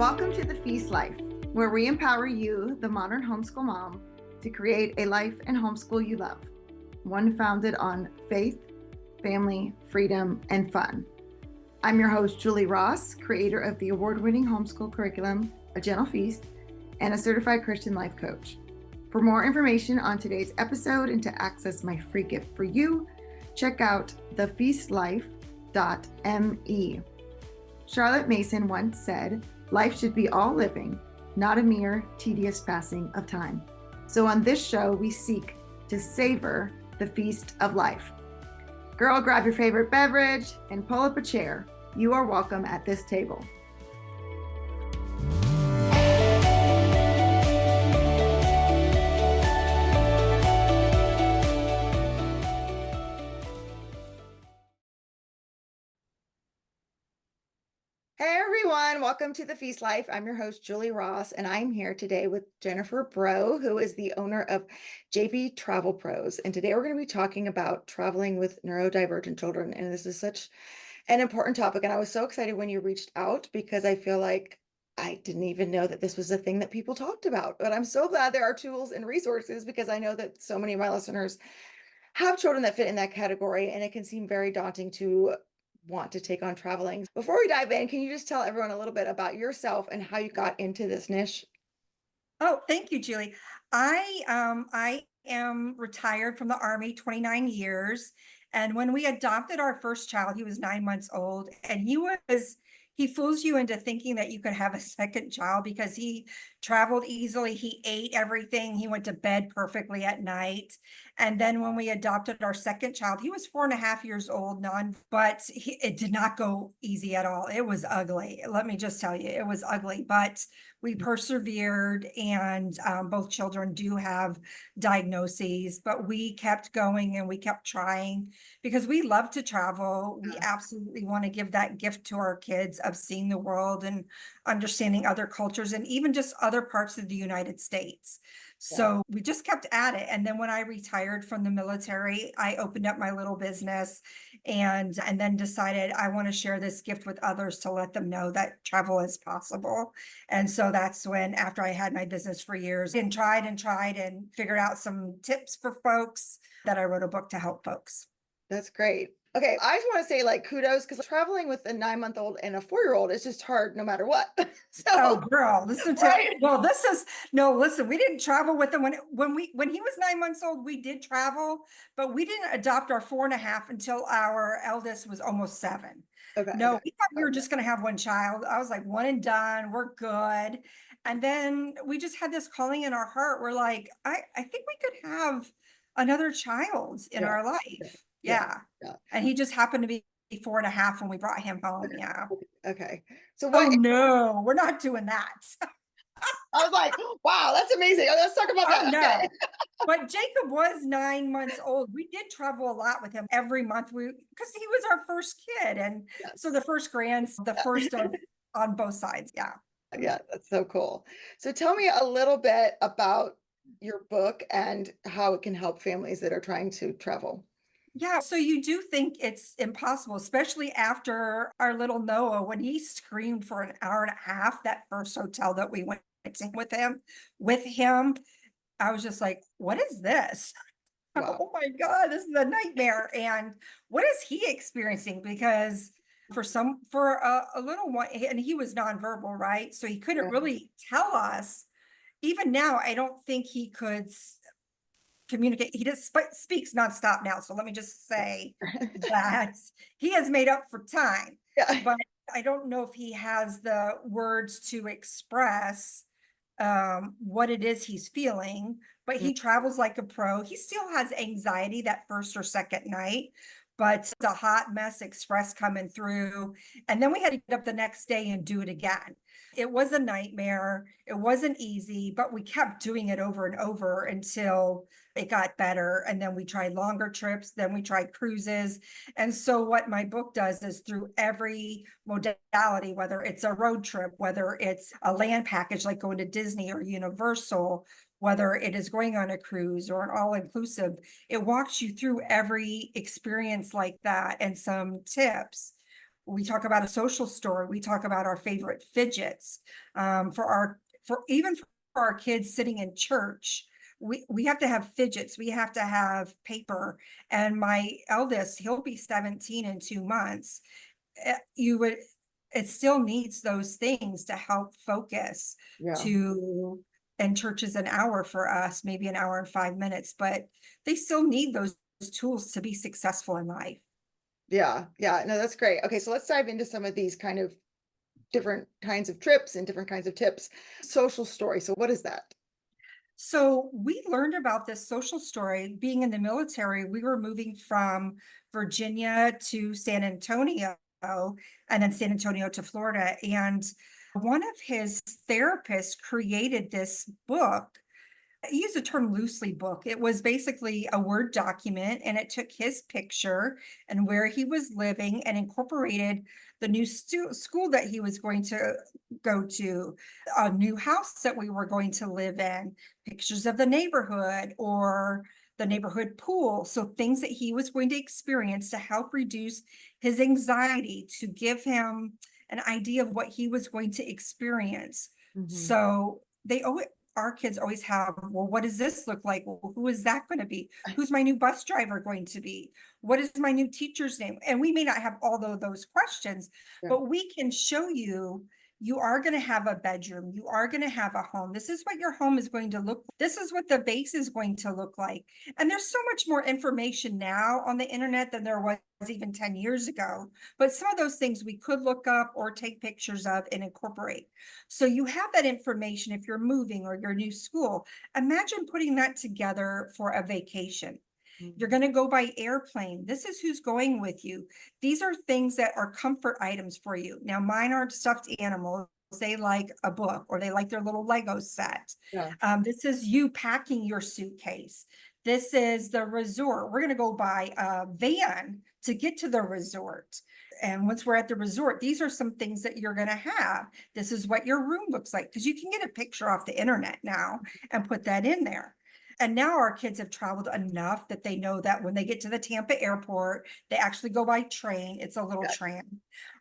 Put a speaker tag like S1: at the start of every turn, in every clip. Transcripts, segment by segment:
S1: Welcome to the Feast Life, where we empower you, the modern homeschool mom, to create a life and homeschool you love, one founded on faith, family, freedom, and fun. I'm your host, Julie Ross, creator of the award-winning homeschool curriculum, A Gentle Feast, and a certified Christian life coach. For more information on today's episode and to access my free gift for you, check out thefeastlife.me. Charlotte Mason once said, "Life should be all living, not a mere tedious passing of time." So on this show, we seek to savor the feast of life. Girl, grab your favorite beverage and pull up a chair. You are welcome at this table. Hey everyone, welcome to the Feast Life. I'm your host, Julie Ross, and I'm here today with Jennifer Bro, who is the owner of JB Travel Pros. And today we're going to be talking about traveling with neurodivergent children. And this is such an important topic. And I was so excited when you reached out because I feel like I didn't even know that this was a thing that people talked about. But I'm so glad there are tools and resources because I know that so many of my listeners have children that fit in that category, and it can seem very daunting to want to take on traveling. Before we dive in, can you just tell everyone a little bit about yourself and how you got into this niche?
S2: Oh, thank you, Julie. I am retired from the Army, 29 years. And when we adopted our first child, he was 9 months old, and he fools you into thinking that you could have a second child because he traveled easily. He ate everything. He went to bed perfectly at night. And then when we adopted our second child, he was 4.5 years old, but it did not go easy at all. It was ugly. Let me just tell you, it was ugly, but we persevered, and both children do have diagnoses, but we kept going and we kept trying because we love to travel. We absolutely want to give that gift to our kids of seeing the world and understanding other cultures and even just other parts of the United States. So we just kept at it. And then when I retired from the military, I opened up my little business and then decided I want to share this gift with others to let them know that travel is possible. And so that's when, after I had my business for years and tried and figured out some tips for folks, that I wrote a book to help folks.
S1: That's great. Okay, I just want to say kudos because traveling with a 9-month-old and a 4-year-old is just hard no matter what.
S2: Oh,
S1: So,
S2: girl, listen to
S1: right?
S2: well, listen, we didn't travel with him when he was 9 months old. We did travel, but we didn't adopt our 4.5 until our eldest was almost 7.
S1: Okay,
S2: No,
S1: okay.
S2: we thought we were just going to have one child. I was like, one and done, we're good. And then we just had this calling in our heart. We're like, I think we could have another child in
S1: Yeah,
S2: our
S1: yeah,
S2: life.
S1: yeah,
S2: Yeah.
S1: yeah.
S2: And he just happened to be 4.5 when we brought him home.
S1: Okay,
S2: Yeah.
S1: okay. So
S2: Oh
S1: what?
S2: no, we're not doing that.
S1: I was like, wow, that's amazing. Let's talk about
S2: Oh
S1: that. Okay.
S2: no. But Jacob was 9 months old. We did travel a lot with him every month. Because he was our first kid. And
S1: Yes.
S2: so the first of on both sides. Yeah.
S1: Yeah, that's so cool. So tell me a little bit about your book and how it can help families that are trying to travel.
S2: Yeah. So you do think it's impossible, especially after our little Noah, when he screamed for an hour and a half, that first hotel that we went to with him, I was just like, what is this?
S1: Wow.
S2: Oh my God, this is a nightmare. And what is he experiencing? Because for a little one, and he was nonverbal, right? So he couldn't
S1: Yeah.
S2: really tell us. Even now, I don't think he could communicate. He just speaks nonstop now. So let me just say that he has made up for time.
S1: Yeah.
S2: But I don't know if he has the words to express what it is he's feeling, but
S1: Mm.
S2: he travels like a pro. He still has anxiety that first or second night, but the hot mess express coming through. And then we had to get up the next day and do it again. It was a nightmare. It wasn't easy, but we kept doing it over and over until it got better. And then we tried longer trips, then we tried cruises. And so what my book does is, through every modality, whether it's a road trip, whether it's a land package like going to Disney or Universal, whether it is going on a cruise or an all-inclusive, it walks you through every experience like that and some tips We talk about a social story. We talk about our favorite fidgets. For our kids sitting in church, we have to have fidgets. We have to have paper. And my eldest, he'll be 17 in 2 months. You would, it still needs those things to help focus
S1: Yeah.
S2: to, and church is an hour for us, maybe an hour and 5 minutes, but they still need those tools to be successful in life.
S1: Yeah. Yeah. No, that's great. Okay. So let's dive into some of these kind of different kinds of trips and different kinds of tips. Social story. So what is that?
S2: So we learned about this social story being in the military. We were moving from Virginia to San Antonio and then San Antonio to Florida. And one of his therapists created this book. I use the term loosely book. It was basically a Word document and it took his picture and where he was living and incorporated the new school that he was going to go to, a new house that we were going to live in, pictures of the neighborhood or the neighborhood pool. So things that he was going to experience to help reduce his anxiety, to give him an idea of what he was going to experience.
S1: Mhm.
S2: So they always, our kids always have, well, what does this look like? Well, who is that going to be? Who's my new bus driver going to be? What is my new teacher's name? And we may not have all of those questions,
S1: Yeah.
S2: but we can show you, you are going to have a bedroom. You are going to have a home. This is what your home is going to look. This is what the base is going to look like. And there's so much more information now on the internet than there was even 10 years ago. But some of those things we could look up or take pictures of and incorporate. So you have that information if you're moving or your new school. Imagine putting that together for a vacation. You're
S1: Mhm.
S2: going to go by airplane. This is who's going with you. These are things that are comfort items for you. Now, mine aren't stuffed animals. They like a book or they like their little Lego set.
S1: Yeah.
S2: This is you packing your suitcase. This is the resort. We're going to go buy a van to get to the resort. And once we're at the resort, these are some things that you're going to have. This is what your room looks like because you can get a picture off the internet now and put that in there. And now our kids have traveled enough that they know that when they get to the Tampa airport, they actually go by train. It's a little
S1: Yeah.
S2: tran,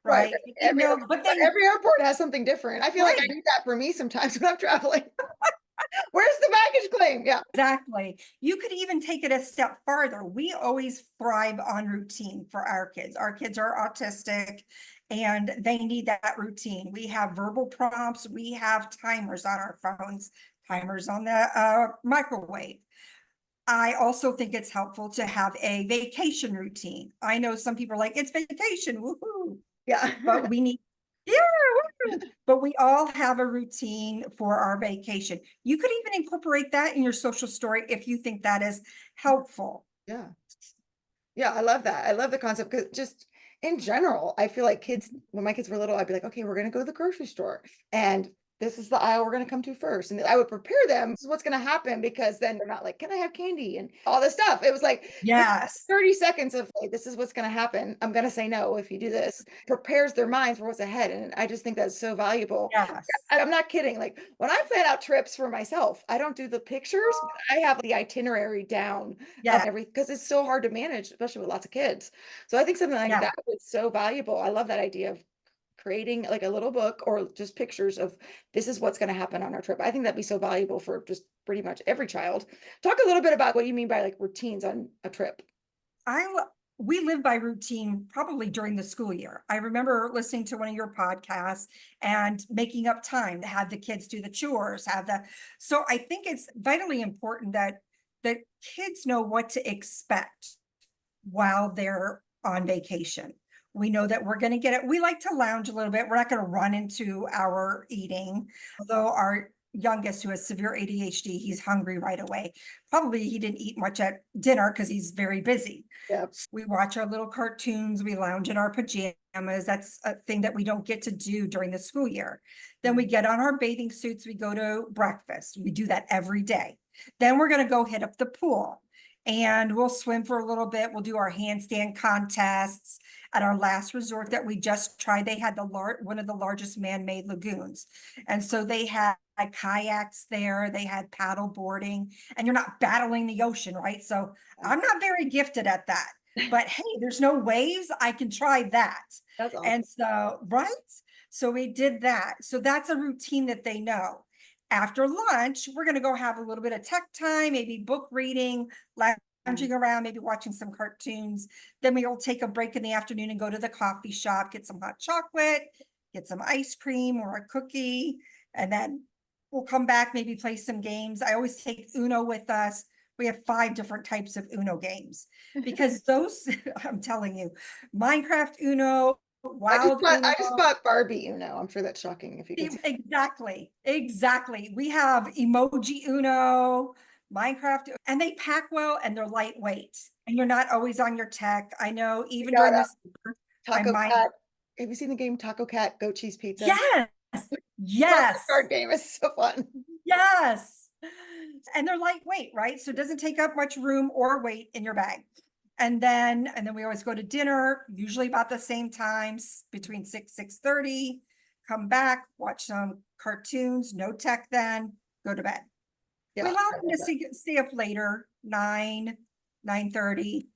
S1: Right.
S2: right?
S1: Right.
S2: They know, but they,
S1: Every airport has something different. I feel like I
S2: right,
S1: do that for me sometimes when I'm traveling. Where's the baggage claim? Yeah.
S2: exactly. You could even take it a step farther. We always thrive on routine for our kids. Our kids are autistic and they need that routine. We have verbal prompts, we have timers on our phones, timers on the microwave. I also think it's helpful to have a vacation routine. I know some people are like, it's vacation, woohoo,
S1: Yeah.
S2: but we need, yeah, woo. But we all have a routine for our vacation. You could even incorporate that in your social story if you think that is helpful.
S1: Yeah. Yeah, I love that. I love the concept because just in general, I feel like kids, when my kids were little, I'd be like, okay, we're gonna go to the grocery store and this is the aisle we're gonna come to first. And I would prepare them, this is what's gonna happen because then they're not like, can I have candy and all this stuff. It was like this
S2: Yes,
S1: 30 seconds of like, this is what's gonna happen. I'm gonna say no if you do this, prepares their minds for what's ahead. And I just think that's so valuable.
S2: yes,
S1: I'm not kidding. Like when I plan out trips for myself, I don't do the pictures, but I have the itinerary down of
S2: yeah,
S1: everything because it's so hard to manage, especially with lots of kids. So I think something like
S2: yeah.
S1: that is so valuable. I love that idea of creating like a little book or just pictures of this is what's going to happen on our trip. I think that'd be so valuable for just pretty much every child. Talk a little bit about what you mean by like routines on a trip.
S2: We live by routine probably during the school year. I remember listening to one of your podcasts and making up time to have the kids do the chores, so I think it's vitally important that the kids know what to expect while they're on vacation. We know that we're going to get it. We like to lounge a little bit. We're not going to run into our eating. Although our youngest, who has severe ADHD, he's hungry right away. Probably he didn't eat much at dinner because he's very busy.
S1: Yeah.
S2: We watch our little cartoons, we lounge in our pajamas. That's a thing that we don't get to do during the school year. Then we get on our bathing suits, we go to breakfast. We do that every day. Then we're going to go hit up the pool and we'll swim for a little bit. We'll do our handstand contests. At our last resort that we just tried, they had one of the largest man-made lagoons. And so they had kayaks there, they had paddle boarding, and you're not battling the ocean, right? So I'm not very gifted at that. But hey, there's no waves. I can try that.
S1: That's awesome.
S2: And so, right? So we did that. So that's a routine that they know. After lunch, we're going to go have a little bit of tech time, maybe book reading,
S1: Mm.
S2: lounging around, maybe watching some cartoons. Then we'll take a break in the afternoon and go to the coffee shop, get some hot chocolate, get some ice cream or a cookie, and then we'll come back, maybe play some games. I always take Uno with us. We have 5 different types of Uno games because those, I'm telling you, Minecraft Uno, Wild
S1: I just
S2: Uno.
S1: bought Barbie Uno. I'm sure that's shocking if you could see.
S2: Exactly, exactly. We have emoji Uno, Minecraft, and they pack well and they're lightweight. And you're not always on your tech. I know
S1: We
S2: even
S1: got
S2: during this, I
S1: Taco
S2: might,
S1: Cat. Have you seen the game Taco Cat Goat Cheese Pizza?
S2: yes,
S1: Love the
S2: yes,
S1: card game. It's so fun.
S2: yes. And they're lightweight, right? So it doesn't take up much room or weight in your bag. And then we always go to dinner, usually about the same times, between 6:30, come back, watch some cartoons, no tech then, go to bed. We
S1: Yeah,
S2: allow
S1: I
S2: them
S1: love
S2: to
S1: that.
S2: stay up later, 9:30,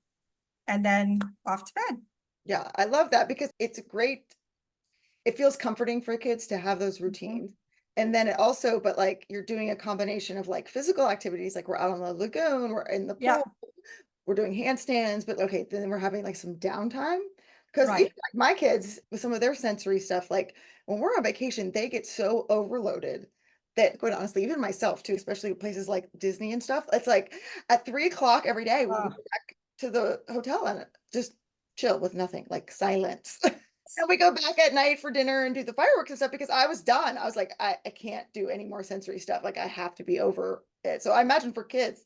S2: and then off to bed.
S1: Yeah, I love that because it's a great, it feels comforting for kids to have those
S2: Mhm.
S1: routines. And then it also, but like you're doing a combination of like physical activities, like we're out on the lagoon, we're in the
S2: Yeah,
S1: pool, we're doing handstands, but okay, then we're having like some downtime. Because even
S2: right.
S1: like my kids with some of their sensory stuff, like when we're on vacation, they get so overloaded that quite honestly, even myself too, especially places like Disney and stuff, it's like at 3 o'clock every day, we'll go
S2: Uh,
S1: back to the hotel and just chill with nothing, like silence. And we go back at night for dinner and do the fireworks and stuff because I was done. I was like, I can't do any more sensory stuff. Like I have to be over it. So I imagine for kids,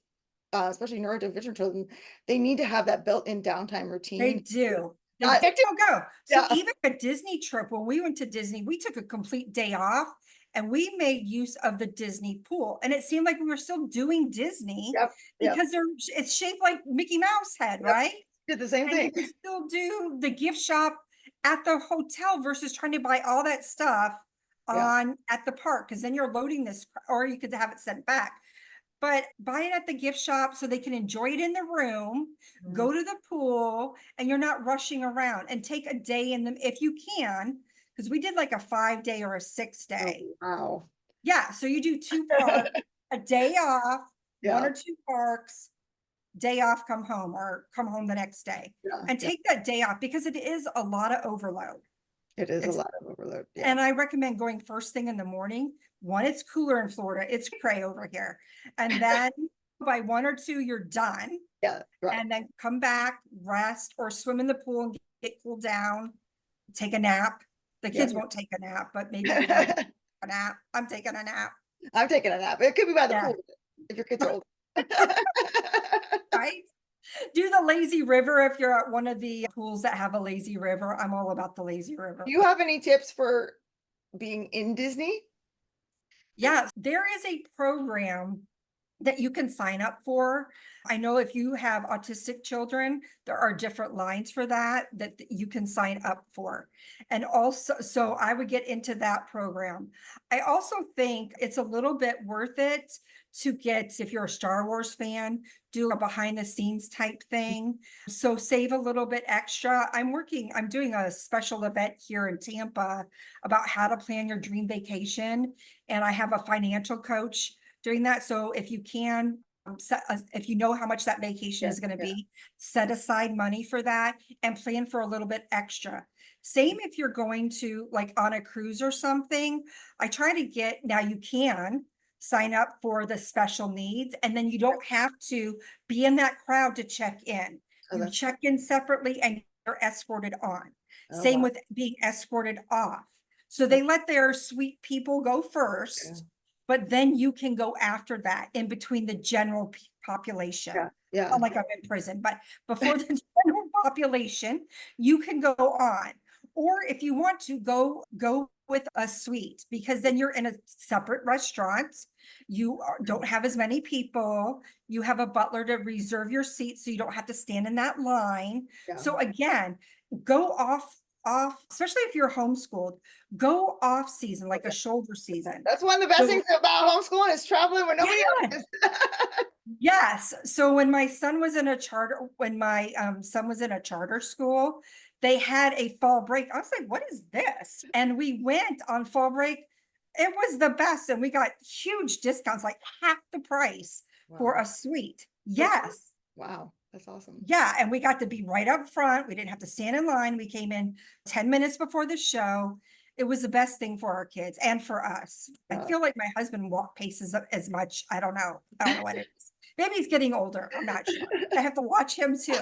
S1: especially neurodivergent children, they need to have that built-in downtime
S2: they
S1: routine.
S2: do. They
S1: Not
S2: do go. So
S1: yeah.
S2: even a Disney trip, when we went to Disney, we took a complete day off and we made use of the Disney pool. And it seemed like we were still doing Disney
S1: Yep. Yep.
S2: because it's shaped like Mickey Mouse head,
S1: Yep.
S2: right?
S1: Did the same
S2: And you
S1: thing.
S2: can still do the gift shop at the hotel versus trying to buy all that stuff
S1: Yeah.
S2: on at the park because then you're loading this, or you could have it sent back. But buy it at the gift shop so they can enjoy it in the room,
S1: Mm.
S2: go to the pool, and you're not rushing around, and take a day in them if you can, because we did like a 5 day or a 6 day.
S1: Oh, wow.
S2: Yeah, so you do 2 parks, a day off, one
S1: Yeah.
S2: or 2 parks, day off, come home, or come home the next day.
S1: Yeah.
S2: And
S1: Yeah.
S2: take that day off because it is a lot of overload.
S1: It is a
S2: It's
S1: lot of overload. Yeah.
S2: and I recommend going first thing in the morning. One, it's cooler in Florida. It's cray over here. And then by 1 or 2, you're done.
S1: Yeah. Right.
S2: And then come back, rest, or swim in the pool and get cooled down, take a nap. The
S1: Yeah.
S2: kids won't take a nap, but maybe you want to take a nap. I'm taking a nap.
S1: I'm taking a nap. It could be by the
S2: Yeah.
S1: pool if your kids are old.
S2: Right? Do the lazy river if you're at one of the pools that have a lazy river. I'm all about the lazy
S1: Do
S2: river.
S1: you have any tips for being in Disney?
S2: Yeah, there is a program that you can sign up for. I know if you have autistic children, there are different lines for that you can sign up for. And also, so I would get into that program. I also think it's a little bit worth it to get, if you're a Star Wars fan, do a behind the scenes type thing. So save a little bit extra. I'm doing a special event here in Tampa about how to plan your dream vacation. And I have a financial coach doing that. So if you can, if you know how much that vacation
S1: Yeah.
S2: is going to
S1: Yeah.
S2: be, set aside money for that and plan for a little bit extra. Same if you're going to like on a cruise or something. I try to get, now you can sign up for the special needs and then you don't have to be in that crowd to check in.
S1: Oh,
S2: You
S1: that's,
S2: check in separately and you're escorted on.
S1: oh,
S2: Same
S1: wow.
S2: with being escorted off. So
S1: Oh,
S2: they let their sweet people go
S1: yeah.
S2: first, but then you can go after that in between the general population.
S1: Yeah. Yeah.
S2: Not like I'm in prison, but before the general population, you can go on. Or if you want to go with a suite, because then you're in a separate restaurant. Don't have as many people. You have a butler to reserve your seat so you don't have to stand in that line.
S1: Yeah.
S2: So again, go off, especially if you're homeschooled, go off season, like a shoulder season.
S1: That's one of the best
S2: So
S1: things about homeschooling is traveling when nobody
S2: yeah,
S1: else is.
S2: yes. So when my son was in a charter, when my son was in a charter school, they had a fall break. I was like, what is this? And we went on fall break. It was the best. And we got huge discounts, like half the price for
S1: Wow.
S2: a suite.
S1: For-
S2: Yes.
S1: Wow. That's awesome.
S2: Yeah, and we got to be right up front. We didn't have to stand in line. We came in 10 minutes before the show. It was the best thing for our kids and for us. I
S1: Uh,
S2: feel like my husband walk paces as much. I don't know. I don't know what it is. Maybe he's getting older. I'm not sure. I have to watch him too.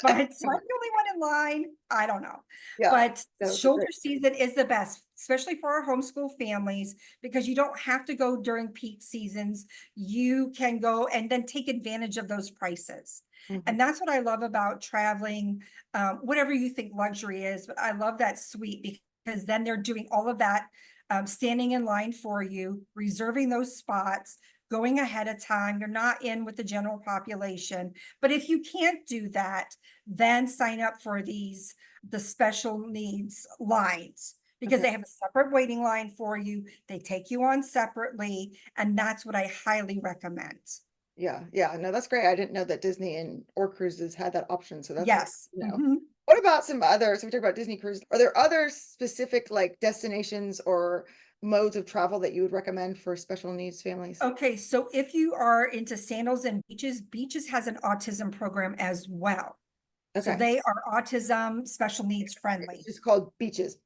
S2: But I'm the only one in line. I don't know.
S1: yeah.
S2: But
S1: That was a
S2: shoulder
S1: great.
S2: season is the best, especially for our homeschool families, because you don't have to go during peak seasons. You can go and then take advantage of those prices.
S1: Mhm.
S2: And that's what I love about traveling, whatever you think luxury is, but I love that suite because then they're doing all of that, standing in line for you, reserving those spots, going ahead of time. You're not in with the general population. But if you can't do that, then sign up for the special needs lines because
S1: Okay.
S2: they have a separate waiting line for you. They take you on separately, and that's what I highly recommend.
S1: Yeah. Yeah. No, that's great. I didn't know that Disney and or cruises had that option. So that's good
S2: Yes.
S1: to know.
S2: Mhm.
S1: What about some other? So we talked about Disney cruise. Are there other specific like destinations or modes of travel that you would recommend for special needs families?
S2: Okay, so if you are into sandals and beaches, beaches has an autism program as well. So
S1: Okay.
S2: they are autism special needs
S1: It's
S2: friendly.
S1: just called beaches.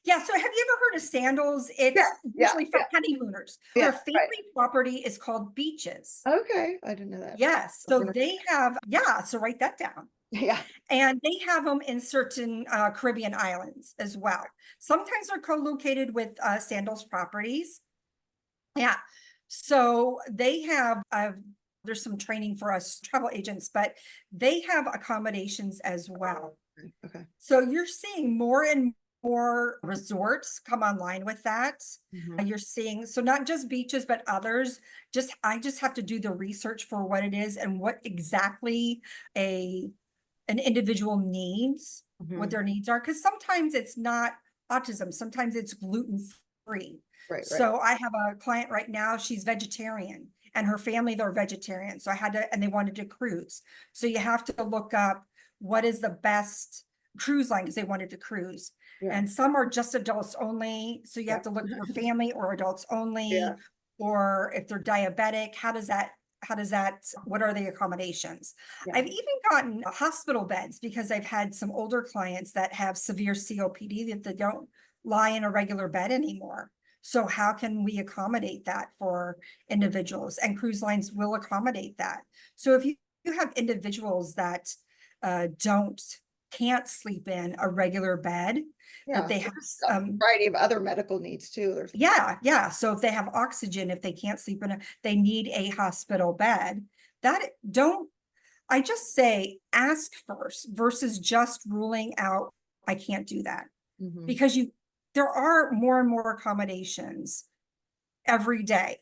S2: Yeah, so have you ever heard of sandals?
S1: Yeah.
S2: It's
S1: Yeah.
S2: usually for
S1: Yeah.
S2: honeymooners.
S1: Yeah.
S2: Their
S1: Right.
S2: family property is called beaches.
S1: Okay. I didn't know that.
S2: Yes,
S1: I'm
S2: so
S1: gonna-
S2: they have, yeah, so write that down.
S1: Yeah.
S2: And they have them in certain Caribbean islands as well. Sometimes they're co-located with Sandals properties. Yeah. So they have, there's some training for us travel agents, but they have accommodations as well.
S1: Okay. Okay.
S2: So you're seeing more and more resorts come online with that.
S1: Mhm.
S2: You're seeing, so not just beaches, but others. I just have to do the research for what it is and what exactly a an individual needs, what
S1: Mhm.
S2: their needs are, because sometimes it's not autism, sometimes it's gluten free.
S1: Right. Right.
S2: So I have a client right now, she's vegetarian and her family, they're vegetarian. So I had to, and they wanted to cruise. So you have to look up what is the best cruise line because they wanted to cruise.
S1: Yeah.
S2: And some are just adults only. So you
S1: Yeah.
S2: have to look for family or adults only,
S1: Yeah.
S2: or if they're diabetic, what are the accommodations?
S1: Yeah.
S2: I've even gotten hospital beds because I've had some older clients that have severe COPD that they don't lie in a regular bed anymore. So how can we accommodate that for individuals? And cruise lines will accommodate that. So if you have individuals that don't can't sleep in a regular bed, that
S1: Yeah.
S2: they have
S1: There's a variety of other medical needs too. There's
S2: yeah. So if they have oxygen, if they can't sleep they need a hospital bed. That don't I just say ask first versus just ruling out, I can't do that.
S1: Mhm.
S2: Because there are more and more accommodations every day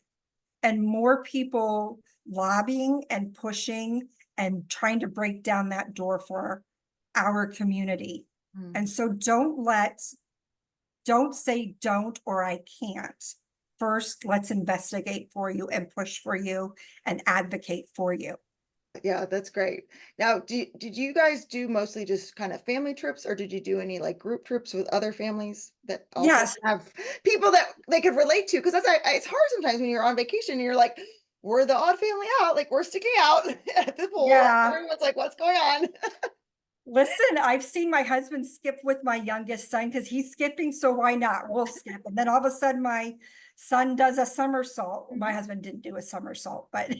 S2: and more people lobbying and pushing and trying to break down that door for our community.
S1: Mm.
S2: And so don't say don't or I can't. First, let's investigate for you and push for you and advocate for you.
S1: Yeah, that's great. Now, did you guys do mostly just kind of family trips, or did you do any like group trips with other families that also
S2: Yes,
S1: have people that they could relate to? Because it's hard sometimes when you're on vacation and you're like, we're the odd family out, like we're sticking out at the pool.
S2: yeah.
S1: Everyone's like, what's going on?
S2: Listen, I've seen my husband skip with my youngest son because he's skipping, so why not? We'll skip. And then all of a sudden my son does a somersault. My husband didn't do a somersault, but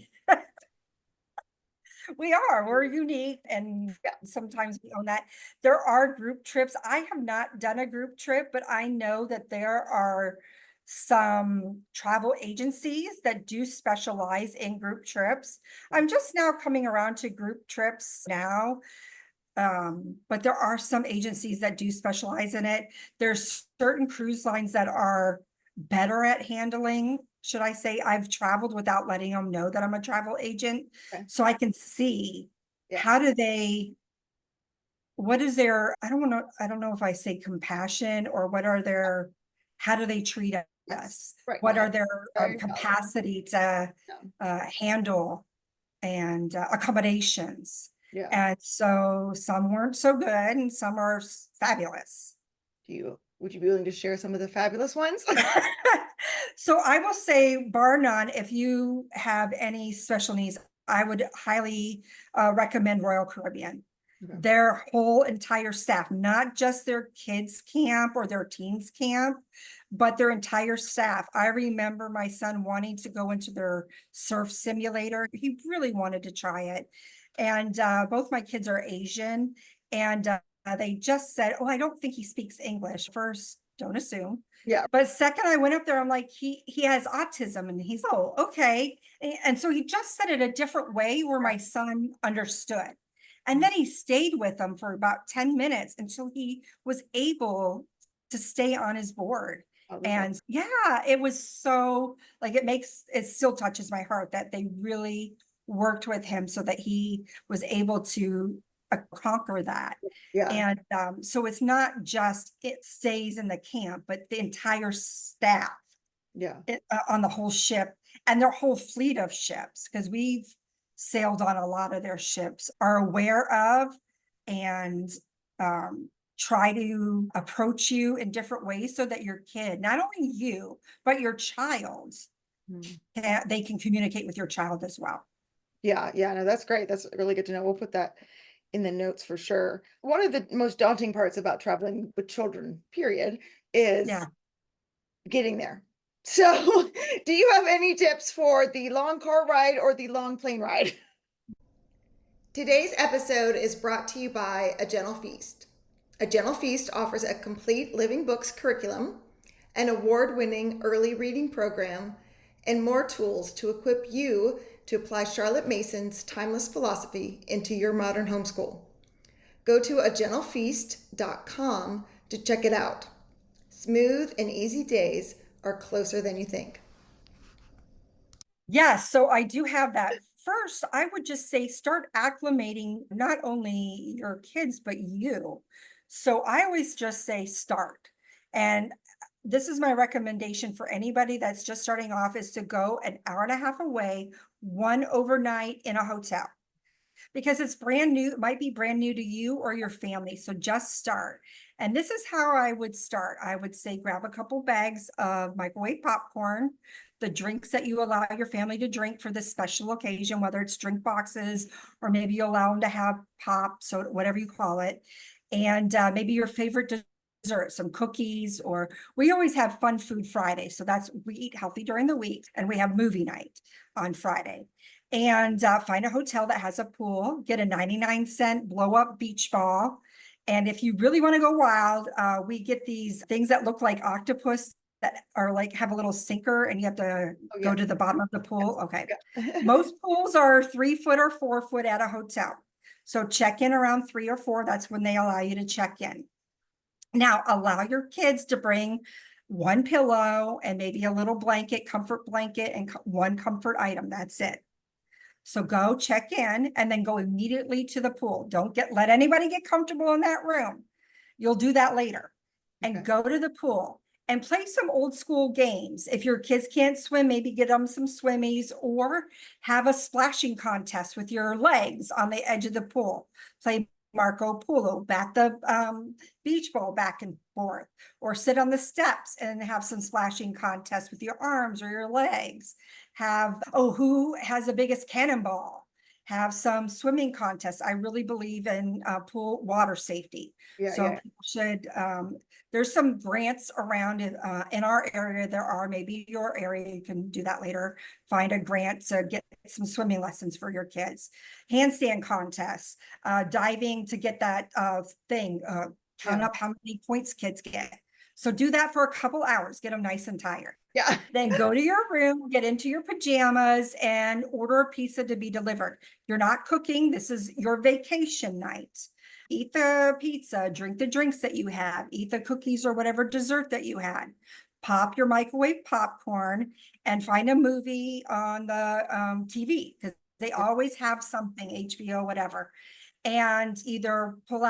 S2: we're unique and
S1: Yeah.
S2: sometimes we own that. There are group trips. I have not done a group trip, but I know that there are some travel agencies that do specialize in group trips. I'm just now coming around to group trips now. But there are some agencies that do specialize in it. There's certain cruise lines that are better at handling, should I say, I've traveled without letting them know that I'm a travel agent.
S1: Okay.
S2: So I can see
S1: Yeah.
S2: how do they, what is their, I don't know if I say compassion or what are their, how do they treat
S1: Yes.
S2: us?
S1: Right.
S2: What
S1: No,
S2: are their
S1: very valid.
S2: capacity to
S1: No.
S2: handle and accommodations?
S1: Yeah.
S2: And so some weren't so good and some are fabulous.
S1: Would you be willing to share some of the fabulous ones?
S2: So I will say, bar none, if you have any special needs, I would highly recommend Royal Caribbean.
S1: Okay.
S2: Their whole entire staff, not just their kids camp or their teens camp, but their entire staff. I remember my son wanting to go into their surf simulator. He really wanted to try it. And both my kids are Asian, and they just said, "Oh, I don't think he speaks English." First, don't assume.
S1: Yeah.
S2: But second, I went up there, I'm like, he has autism, and he's, oh, okay. And so he just said it a different way where my son understood. And then he stayed with them for about 10 minutes until he was able to stay on his board.
S1: Oh, that's
S2: And yeah, it was so like it still touches my heart that they really worked with him so that he was able to conquer that.
S1: yeah.
S2: And so it's not just it stays in the camp, but the entire staff
S1: Yeah.
S2: on the whole ship and their whole fleet of ships, because we've sailed on a lot of their ships, are aware of and try to approach you in different ways so that your kid, not only you, but your child,
S1: Mm.
S2: they can communicate with your child as well.
S1: Yeah, yeah, no, that's great. That's really good to know. We'll put that in the notes for sure. One of the most daunting parts about traveling with children, period,
S2: Yeah.
S1: is getting there. So, do you have any tips for the long car ride or the long plane ride? Today's episode is brought to you by A Gentle Feast. A Gentle Feast offers a complete living books curriculum, an award winning early reading program, and more tools to equip you to apply Charlotte Mason's timeless philosophy into your modern homeschool. Go to agentlefeast.com to check it out. Smooth and easy days are closer than you think.
S2: Yes, so I do have that. First, I would just say start acclimating not only your kids, but you. So I always just say start. And this is my recommendation for anybody that's just starting off is to go an hour and a half away, one overnight in a hotel because it's brand new. It might be brand new to you or your family. So just start. And this is how I would start. I would say grab a couple bags of microwave popcorn, the drinks that you allow your family to drink for this special occasion, whether it's drink boxes or maybe you allow them to have pop, soda, whatever you call it. And maybe your favorite dessert, some cookies, or we always have fun food Friday. So we eat healthy during the week and we have movie night on Friday. And find a hotel that has a pool, get a 99-cent blow up beach ball. And if you really want to go wild, we get these things that look like octopus that are like have a little sinker and you have to
S1: Oh,
S2: go
S1: yeah.
S2: to the bottom of the pool. Okay.
S1: Yeah.
S2: Most pools are 3 foot or 4 foot at a hotel. So check in around 3 or 4. That's when they allow you to check in. Now allow your kids to bring one pillow and maybe a little blanket, comfort blanket, and one comfort item. That's it. So go check in and then go immediately to the pool. Don't let anybody get comfortable in that room. You'll do that later. And
S1: Okay.
S2: go to the pool and play some old school games. If your kids can't swim, maybe get them some swimmies or have a splashing contest with your legs on the edge of the pool. Play Marco Polo, bat the beach ball back and forth, or sit on the steps and have some splashing contests with your arms or your legs. Who has the biggest cannonball? Have some swimming contests. I really believe in pool water safety.
S1: Yeah,
S2: So
S1: yeah.
S2: people should, there's some grants around in our area. There are, maybe your area, you can do that later. Find a grant to get some swimming lessons for your kids. Handstand contests, diving to get that count
S1: Yeah.
S2: up how many points kids get. So do that for a couple hours, get them nice and tired.
S1: Yeah.
S2: Then go to your room, get into your pajamas, and order a pizza to be delivered. You're not cooking. This is your vacation night. Eat the pizza, drink the drinks that you have, eat the cookies or whatever dessert that you had. Pop your microwave popcorn and find a movie on the TV because they always have something, HBO, whatever. And either pull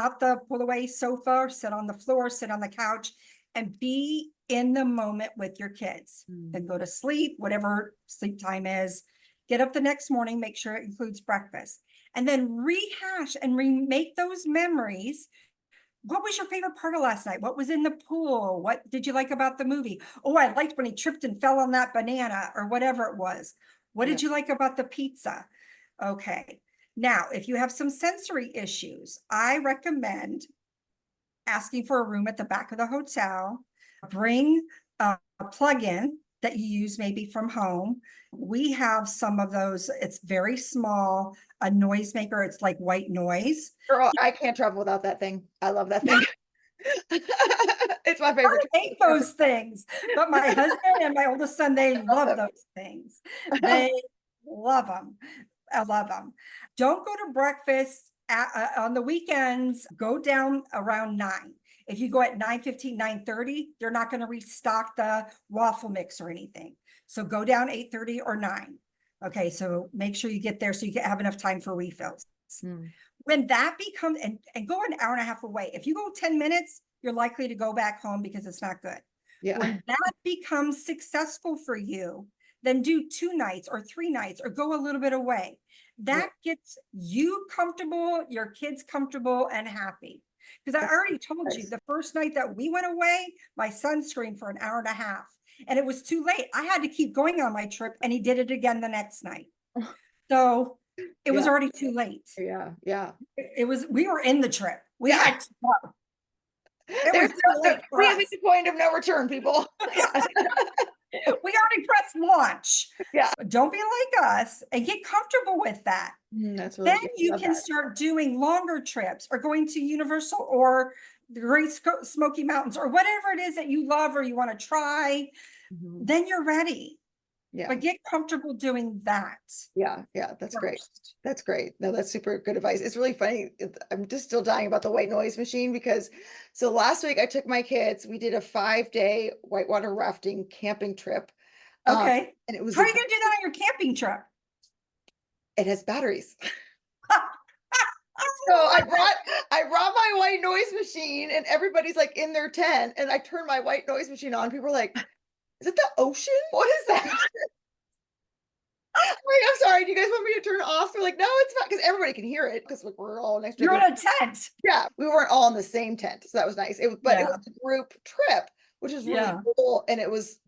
S2: away sofa, or sit on the floor, sit on the couch, and be in the moment with your kids. Then go to sleep, whatever sleep time is. Get up the next morning, make sure it includes breakfast. and then rehash and remake those memories. What was your favorite part of last night? What was in the pool? What did you like about the movie? Oh, I liked when he tripped and fell on that banana or whatever it was. What
S1: Yeah.
S2: did you like about the pizza? Okay. Now, if you have some sensory issues, I recommend asking for a room at the back of the hotel. Bring a plug-in that you use maybe from home. We have some of those. It's very small, a noisemaker. It's like white noise.
S1: Girl, I can't travel without that thing. I love that thing. It's my favorite.
S2: I hate those things, but my husband and my oldest son, they love those things. They love them. I love them. Don't go to breakfast on the weekends. Go down around 9. If you go at 9:15, 9:30, they're not going to restock the waffle mix or anything. So go down 8:30 or 9. Okay, so make sure you get there so you can have enough time for refills.
S1: Mm,
S2: When that becomes, and go an hour and a half away. If you go 10 minutes, you're likely to go back home because it's not good.
S1: yeah.
S2: When that becomes successful for you, then do 2 nights or 3 nights or go a little bit away.
S1: Yeah.
S2: That gets you comfortable, your kids comfortable and happy. Because I
S1: That's
S2: already told you
S1: nice.
S2: the first night that we went away, my son screamed for an hour and a half and it was too late. I had to keep going on my trip and he did it again the next night. So it was
S1: Yeah.
S2: already too late.
S1: Yeah. Yeah.
S2: We were in the trip. We
S1: Yeah.
S2: had to go. It was
S1: There's
S2: too late for
S1: we
S2: us.
S1: have the point of no return, people. Yeah.
S2: We already pressed launch.
S1: Yeah.
S2: So don't be like us and get comfortable with that.
S1: That's really
S2: Then
S1: good.
S2: you
S1: Love
S2: can
S1: that.
S2: start doing longer trips or going to Universal or the Great Smoky Mountains or whatever it is that you love or you want to try.
S1: Mhm.
S2: Then you're ready.
S1: Yeah.
S2: But get comfortable doing that
S1: Yeah. Yeah. That's great.
S2: first.
S1: That's great. No, that's super good advice. It's really funny. I'm just still dying about the white noise machine because so last week I took my kids, we did a 5-day whitewater rafting camping trip. Um,
S2: Okay.
S1: and it was
S2: How are you going to do that on your camping trip?
S1: it has batteries.
S2: I
S1: So
S2: love it.
S1: I brought my white noise machine and everybody's like in their tent and I turned my white noise machine on. People are like, is it the ocean? What is that? I'm sorry, do you guys want me to turn it off? They're like, no, it's fine, because everybody can hear it because we're all next to
S2: You're
S1: each
S2: in
S1: other.
S2: a tent.
S1: Yeah, we weren't all in the same tent, so that was nice. But it
S2: Yeah.
S1: was a group trip, which is really
S2: Yeah.
S1: cool, and it was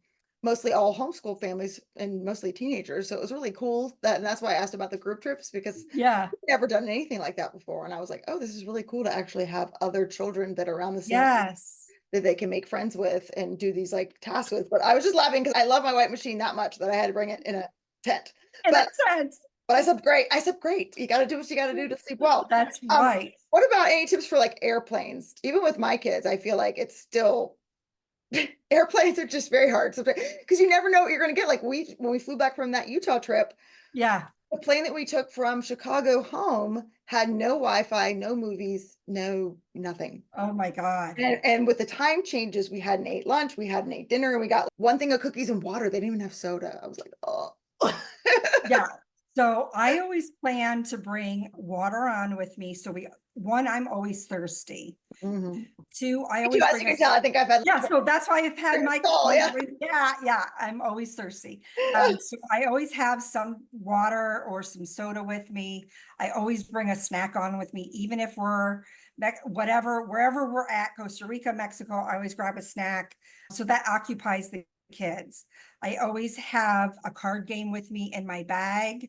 S1: mostly all homeschool families and mostly teenagers, so it was really cool and that's why I asked about the group trips because
S2: Yeah.
S1: I've never done anything like that before, and I was like, oh, this is really cool to actually have other children that are around the same
S2: Yes.
S1: that they can make friends with and do these like tasks with. But I was just laughing because I love my white machine that much that I had to bring it in a tent.
S2: In a
S1: But
S2: tent.
S1: but I slept great. I slept great. You got to do what you got to do to sleep well.
S2: That's
S1: Um,
S2: right.
S1: what about any tips for like airplanes? Even with my kids, I feel like it's still airplanes are just very hard because you never know what you're going to get. Like when we flew back from that Utah trip,
S2: Yeah.
S1: the plane that we took from Chicago home had no Wi-Fi, no movies, no nothing.
S2: Oh my God.
S1: And with the time changes, we hadn't ate lunch, we hadn't ate dinner, and we got one thing of cookies and water. They didn't even have soda. I was like, oh.
S2: Yeah. So I always plan to bring water on with me. So one, I'm always thirsty.
S1: Mhm.
S2: 2, I
S1: Me too,
S2: always
S1: as you
S2: bring a,
S1: can tell, I think I've had
S2: yeah.
S1: like
S2: So that's why I've had
S1: 20
S2: my,
S1: tall, yeah.
S2: yeah, yeah. I'm always thirsty. So I always have some water or some soda with me. I always bring a snack on with me, even if we're wherever we're at, Costa Rica, Mexico, I always grab a snack. So that occupies the kids. I always have a card game with me in my bag.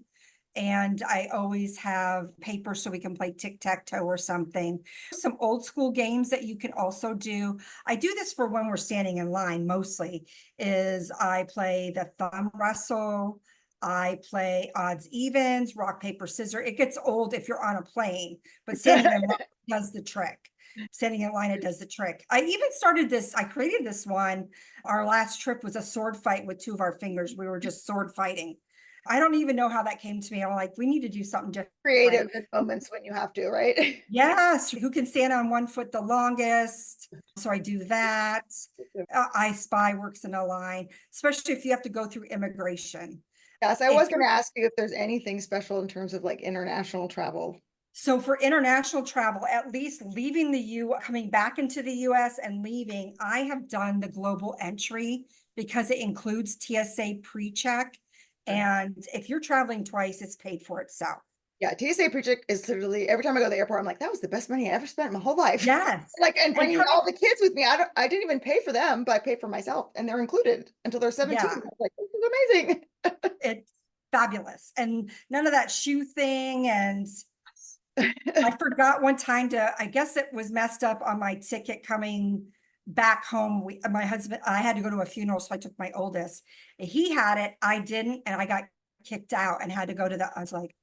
S2: And I always have paper so we can play tic-tac-toe or something. Some old school games that you can also do. I do this for when we're standing in line mostly, is I play the thumb wrestle. I play odds evens, rock, paper, scissors. It gets old if you're on a plane, but standing in line does the trick. Standing in line, it does the trick. I even started this, I created this one. Our last trip was a sword fight with 2 of our fingers. We were just sword fighting. I don't even know how that came to me. I'm like, we need to do something
S1: Creative
S2: different.
S1: in moments when you have to, right?
S2: Yes, who can stand on 1 foot the longest? So I do that. I Spy works in a line, especially if you have to go through immigration.
S1: Yes, I
S2: If
S1: was going
S2: you're
S1: to ask you if there's anything special in terms of like international travel.
S2: So for international travel, at least leaving the coming back into the US and leaving, I have done the global entry because it includes TSA pre-check.
S1: Okay.
S2: And if you're traveling twice, it's paid for itself.
S1: Yeah, TSA PreCheck is literally every time I go to the airport, I'm like, "That was the best money I ever spent in my whole life."
S2: Yes.
S1: Like, and
S2: And
S1: bringing
S2: coming,
S1: all the kids with me, I didn't even pay for them, but I paid for myself, and they're included until they're 17. I
S2: yeah,
S1: was like, "This is amazing."
S2: it's fabulous. And none of that shoe thing. And I forgot one time to, I guess it was messed up on my ticket coming back home. My husband, I had to go to a funeral, so I took my oldest. He had it, I didn't, and I got kicked out and had to go to I was like,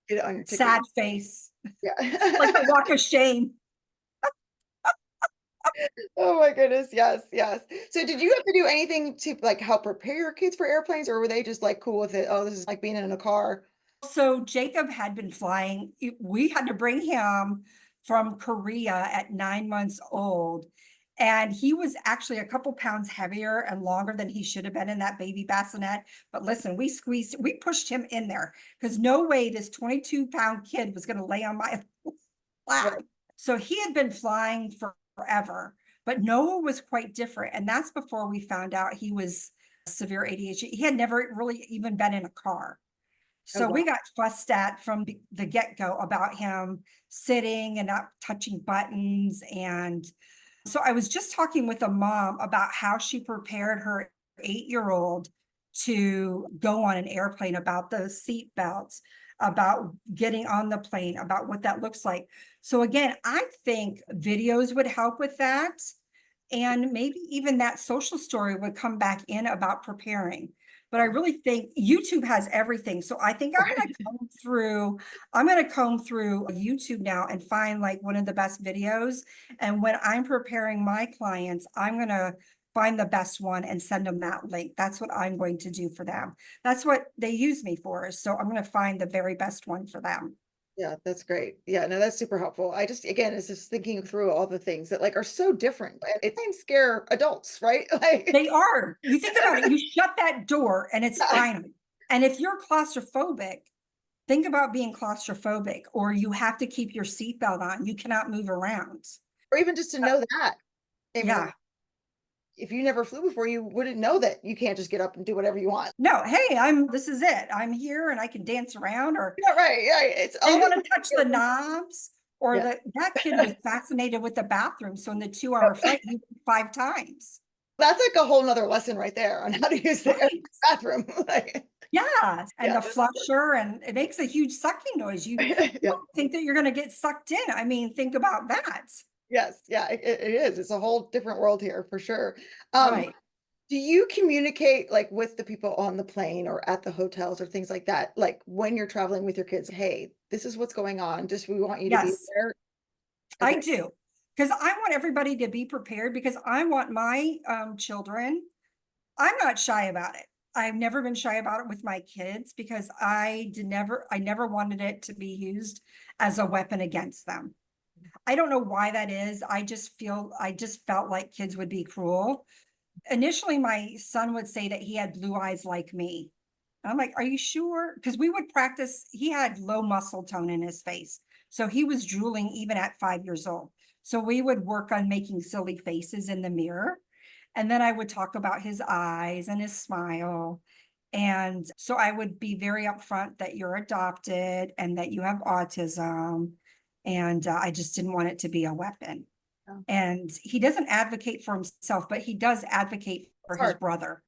S1: Get it on your ticket.
S2: sad face, like
S1: Yeah.
S2: a walk of shame.
S1: Oh my goodness, yes, yes. So did you have to do anything to, like, help prepare your kids for airplanes, or were they just, like, cool with it? "Oh, this is like being in a car."
S2: So Jacob had been flying. We had to bring him from Korea at 9 months old. And he was actually a couple pounds heavier and longer than he should have been in that baby bassinet. But listen, we pushed him in there because no way this 22-pound kid was going to lay on my lap.
S1: Right.
S2: So he had been flying for forever, but Noah was quite different. And that's before we found out he was severe ADHD. He had never really even been in a car.
S1: Oh,
S2: So
S1: wow.
S2: we got fussed at from the get-go about him sitting and not touching buttons. And so I was just talking with a mom about how she prepared her 8-year-old to go on an airplane, about the seat belts, about getting on the plane, about what that looks like. So again, I think videos would help with that. And maybe even that social story would come back in about preparing. But I
S1: Yeah.
S2: really think YouTube has everything. So I think I'm gonna comb through YouTube now and find like one of the best videos. And when I'm preparing my clients, I'm gonna find the best one and send them that link. That's what I'm going to do for them. That's what they use me for. So I'm gonna find the very best one for them.
S1: Yeah, that's great. Yeah, no, that's super helpful. I just, again, it's just thinking through all the things that, like, are so different, and it can scare adults, right? Like,
S2: They are. You think about it, you shut that door and it's
S1: yeah,
S2: final. And if you're claustrophobic, think about being claustrophobic, or you have to keep your seatbelt on. You cannot move around.
S1: or even just to know that. I mean,
S2: Yeah.
S1: if you never flew before, you wouldn't know that you can't just get up and do whatever you want.
S2: No, hey, this is it. I'm here and I can dance around, or
S1: Yeah, right, yeah, it's
S2: they
S1: all
S2: want
S1: these
S2: to touch the knobs, or
S1: yeah.
S2: that kid was fascinated with the bathroom. So in the 2-hour flight, he went 5 times.
S1: That's like a whole nother lesson right there on how to use the
S2: Right.
S1: bathroom. Like,
S2: Yeah. And
S1: yeah,
S2: the flusher, and it makes a huge sucking noise. You
S1: yeah.
S2: don't think that you're going to get sucked in. I mean, think about that.
S1: Yes, yeah, it is. It's a whole different world here for sure. Um,
S2: Right.
S1: do you communicate, like, with the people on the plane or at the hotels or things like that? Like, when you're traveling with your kids, "Hey, this is what's going on. Just we want you to be
S2: Yes,
S1: there."
S2: I
S1: Okay.
S2: do. Because I want everybody to be prepared, because I want my children, I'm not shy about it. I've never been shy about it with my kids, because I never wanted it to be used as a weapon against them. I don't know why that is. I just felt like kids would be cruel. Initially, my son would say that he had blue eyes like me. I'm like, are you sure? Because we would practice, he had low muscle tone in his face. So he was drooling even at 5 years old. So we would work on making silly faces in the mirror. And then I would talk about his eyes and his smile. And so I would be very upfront that you're adopted and that you have autism. And I just didn't want it to be a weapon.
S1: Oh,
S2: And he doesn't advocate for himself, but he does advocate for
S1: it's
S2: his
S1: hard.
S2: brother.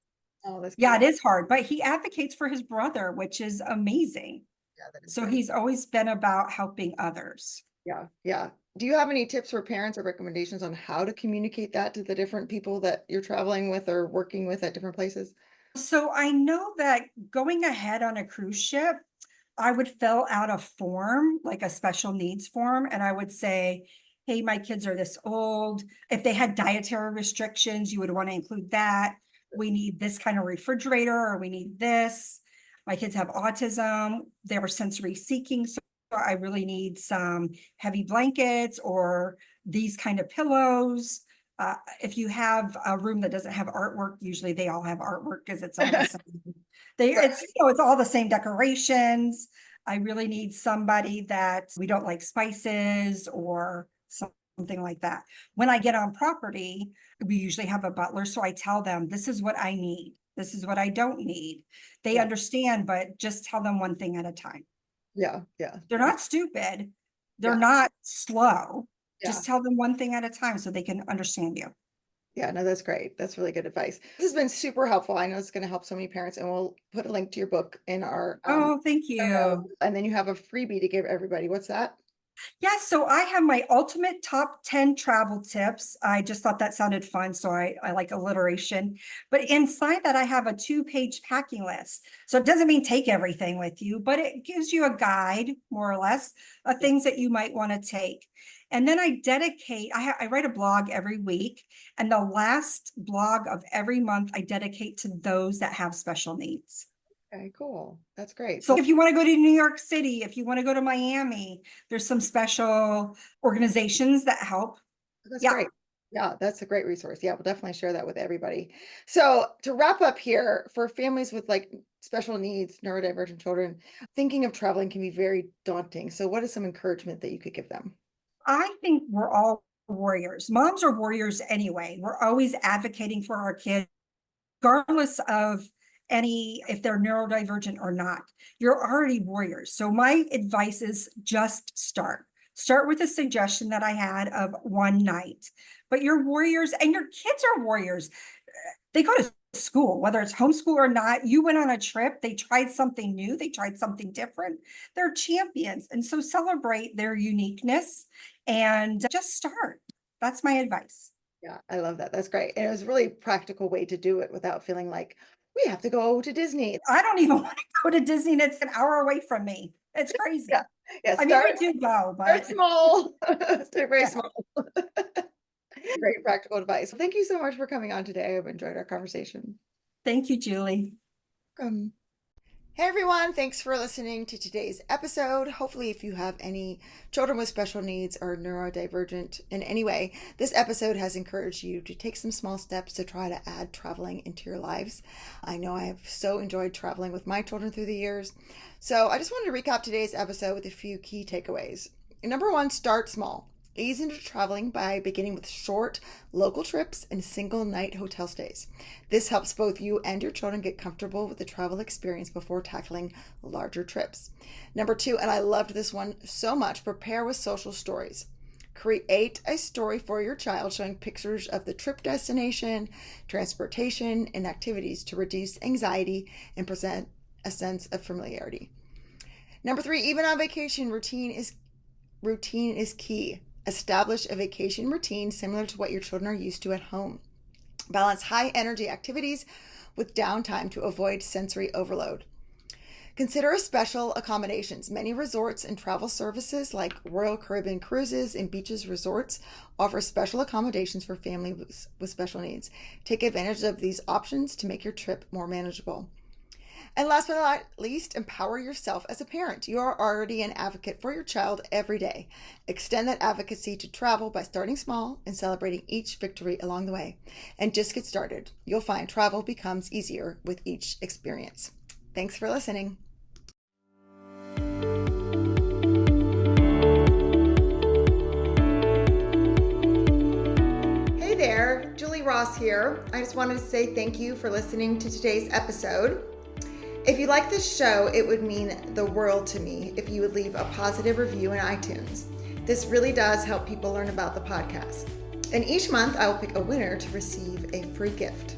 S1: Oh, that's
S2: Yeah,
S1: cute.
S2: it is hard, but he advocates for his brother, which is amazing.
S1: Yeah, that is
S2: So
S1: great.
S2: he's always been about helping others.
S1: Yeah, yeah. Do you have any tips for parents or recommendations on how to communicate that to the different people that you're traveling with or working with at different places?
S2: So I know that going ahead on a cruise ship, I would fill out a form, like a special needs form, and I would say, hey, my kids are this old. If they had dietary restrictions, you would want to include that. We need this kind of refrigerator, or we need this. My kids have autism. They were sensory seeking. So I really need some heavy blankets or these kind of pillows. If you have a room that doesn't have artwork, usually they all have artwork because it's all the same.
S1: Right.
S2: It's all the same decorations. I really need somebody that we don't like spices or something like that. When I get on property, we usually have a butler. So I tell them, this is what I need. This is what I don't need. They
S1: Yeah.
S2: understand, but just tell them one thing at a time.
S1: Yeah, yeah,
S2: They're not stupid. They're
S1: yeah,
S2: not slow.
S1: yeah.
S2: Just tell them one thing at a time so they can understand you.
S1: Yeah, no, that's great. That's really good advice. This has been super helpful. I know it's going to help so many parents, and we'll put a link to your book in our
S2: Oh, thank
S1: show notes.
S2: you.
S1: And then you have a freebie to give everybody. What's that?
S2: Yeah, so I have my ultimate top 10 travel tips. I just thought that sounded fun, so I like alliteration. But inside that, I have a 2-page packing list. So it doesn't mean take everything with you, but it gives you a guide, more or less, of
S1: Yeah.
S2: things that you might want to take. And then I dedicate, I write a blog every week, and the last blog of every month, I dedicate to those that have special needs.
S1: Okay, cool. That's great.
S2: So if you want to go to New York City, if you want to go to Miami, there's some special organizations that help.
S1: That's
S2: Yeah,
S1: great. Yeah, that's a great resource. Yeah, we'll definitely share that with everybody. So to wrap up here, for families with like special needs, neurodivergent children, thinking of traveling can be very daunting. So what is some encouragement that you could give them?
S2: I think we're all warriors. Moms are warriors anyway. We're always advocating for our kids, regardless of if they're neurodivergent or not. You're already warriors. So my advice is just start. Start with a suggestion that I had of one night. But you're warriors and your kids are warriors. They go to school, whether it's homeschool or not. You went on a trip, they tried something new, they tried something different. They're champions. And so celebrate their uniqueness and just start. That's my advice.
S1: Yeah, I love that. That's great. And it was a really practical way to do it without feeling like we have to go to Disney.
S2: I don't even want to go to Disney and it's an hour away from me. It's
S1: Yeah.
S2: crazy.
S1: Yeah.
S2: I mean, we do go,
S1: Start
S2: but
S1: small. Start very
S2: yeah.
S1: small. Great practical advice. Well, thank you so much for coming on today. I've enjoyed our conversation.
S2: Thank you, Julie.
S1: Welcome. Hey everyone, thanks for listening to today's episode. Hopefully, if you have any children with special needs or neurodivergent in any way, this episode has encouraged you to take some small steps to try to add traveling into your lives. I know I have so enjoyed traveling with my children through the years. So I just wanted to recap today's episode with a few key takeaways. Number one, start small. Ease into traveling by beginning with short local trips and single night hotel stays. This helps both you and your children get comfortable with the travel experience before tackling larger trips. Number two, and I loved this one so much, prepare with social stories. Create a story for your child showing pictures of the trip destination, transportation, and activities to reduce anxiety and present a sense of familiarity. Number three, even on vacation, routine is key. Establish a vacation routine similar to what your children are used to at home. Balance high energy activities with downtime to avoid sensory overload. Consider special accommodations. Many resorts and travel services like Royal Caribbean Cruises and Beaches Resorts offer special accommodations for families with special needs. Take advantage of these options to make your trip more manageable. And last but not least, empower yourself as a parent. You are already an advocate for your child every day. Extend that advocacy to travel by starting small and celebrating each victory along the way. And just get started. You'll find travel becomes easier with each experience. Thanks for listening. Hey there, Julie Ross here. I just wanted to say thank you for listening to today's episode. If you like this show, it would mean the world to me if you would leave a positive review in iTunes. This really does help people learn about the podcast. And each month, I will pick a winner to receive a free gift.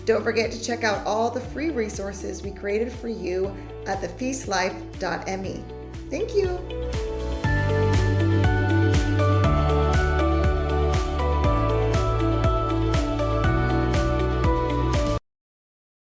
S1: Don't forget to check out all the free resources we created for you at thefeastlife.me. Thank you.